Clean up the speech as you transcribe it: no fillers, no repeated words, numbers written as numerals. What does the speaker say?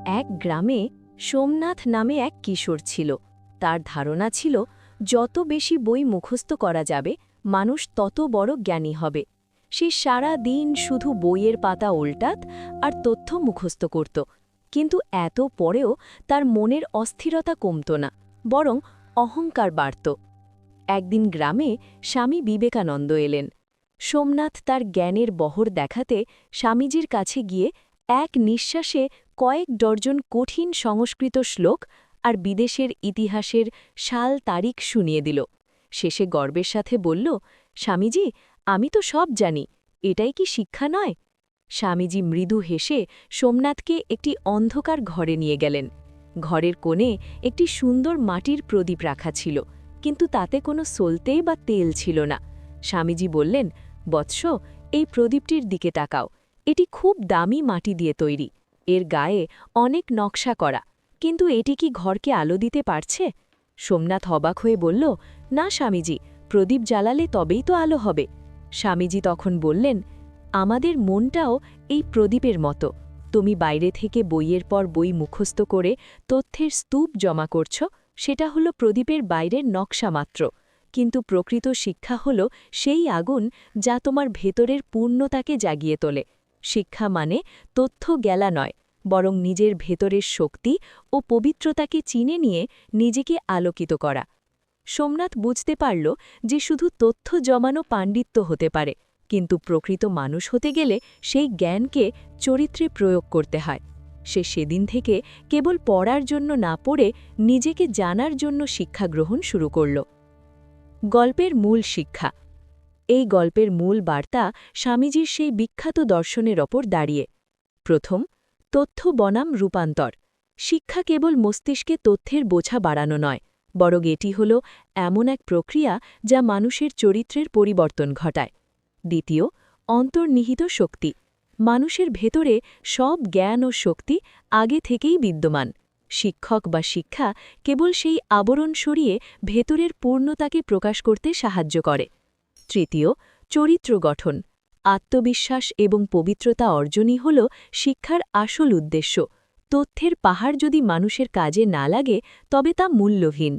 এক গ্রামে সোমনাথ নামে এক কিশোর ছিল। তার ধারণা ছিল যত বেশি বই মুখস্থ করা যাবে মানুষ তত বড় জ্ঞানী হবে। সে সারা দিন শুধু বইয়ের পাতা উল্টাত আর তথ্য মুখস্থ করত, কিন্তু এত পরেও তার মনের অস্থিরতা কমত না, বরং অহংকার বাড়ত। একদিন গ্রামে স্বামী বিবেকানন্দ এলেন। সোমনাথ তার জ্ঞানের বহর দেখাতে স্বামীজির কাছে গিয়ে এক নিঃশ্বাসে কয়েক ডর্জন কঠিন সংস্কৃত শ্লোক আর বিদেশের ইতিহাসের সাল তারিখ শুনিয়ে দিল। শেষে গর্বের সাথে বলল, স্বামীজি, আমি তো সব জানি, এটাই কি শিক্ষা নয়? স্বামীজি মৃদু হেসে সোমনাথকে একটি অন্ধকার ঘরে নিয়ে গেলেন। ঘরের কোণে একটি সুন্দর মাটির প্রদীপ রাখা ছিল, কিন্তু তাতে কোনো সলতেই বা তেল ছিল না। স্বামীজি বললেন, বৎস, এই প্রদীপটির দিকে তাকাও। এটি খুব দামি মাটি দিয়ে তৈরি, এর গায়ে অনেক নকশা করা, কিন্তু এটি কি ঘরকে আলো দিতে পারছে? সোমনাথ অবাক হয়ে বলল, না স্বামীজি, প্রদীপ জ্বালালে তবেই তো আলো হবে। স্বামীজি তখন বললেন, আমাদের মনটাও এই প্রদীপের মতো। তুমি বাইরে থেকে বইয়ের পর বই মুখস্থ করে তথ্যের স্তূপ জমা করছ, সেটা হলো প্রদীপের বাইরের নকশা মাত্র, কিন্তু প্রকৃত শিক্ষা হল সেই আগুন যা তোমার ভেতরের পূর্ণতাকে জাগিয়ে তোলে। শিক্ষা মানে তথ্য জ্ঞালা নয়, বরং নিজের ভেতরের শক্তি ও পবিত্রতাকে চিনে নিয়ে নিজেকে আলোকিত করা। সোমনাথ বুঝতে পারল যে শুধু তথ্য জমানো পাণ্ডিত্য হতে পারে, কিন্তু প্রকৃত মানুষ হতে গেলে সেই জ্ঞানকে চরিত্রে প্রয়োগ করতে হয়। সে সেদিন থেকে কেবল পড়ার জন্য না পড়ে নিজেকে জানার জন্য শিক্ষা গ্রহণ শুরু করল। গল্পের মূল শিক্ষা। এই গল্পের মূল বার্তা স্বামীজির সেই বিখ্যাত দর্শনের ওপর দাঁড়িয়ে। প্রথম, তথ্য বনাম রূপান্তর। শিক্ষা কেবল মস্তিষ্কে তথ্যের বোঝা বাড়ানো নয়, বরং এটি হল এমন এক প্রক্রিয়া যা মানুষের চরিত্রের পরিবর্তন ঘটায়। দ্বিতীয়, অন্তর্নিহিত শক্তি। মানুষের ভেতরে সব জ্ঞান ও শক্তি আগে থেকেই বিদ্যমান। শিক্ষক বা শিক্ষা কেবল সেই আবরণ সরিয়ে ভেতরের পূর্ণতাকে প্রকাশ করতে সাহায্য করে। তৃতীয়, চরিত্র গঠন। আত্মবিশ্বাস এবং পবিত্রতা অর্জনই হল শিক্ষার আসল উদ্দেশ্য। তথ্যের পাহাড় যদি মানুষের কাজে না লাগে তবে তা মূল্যহীন।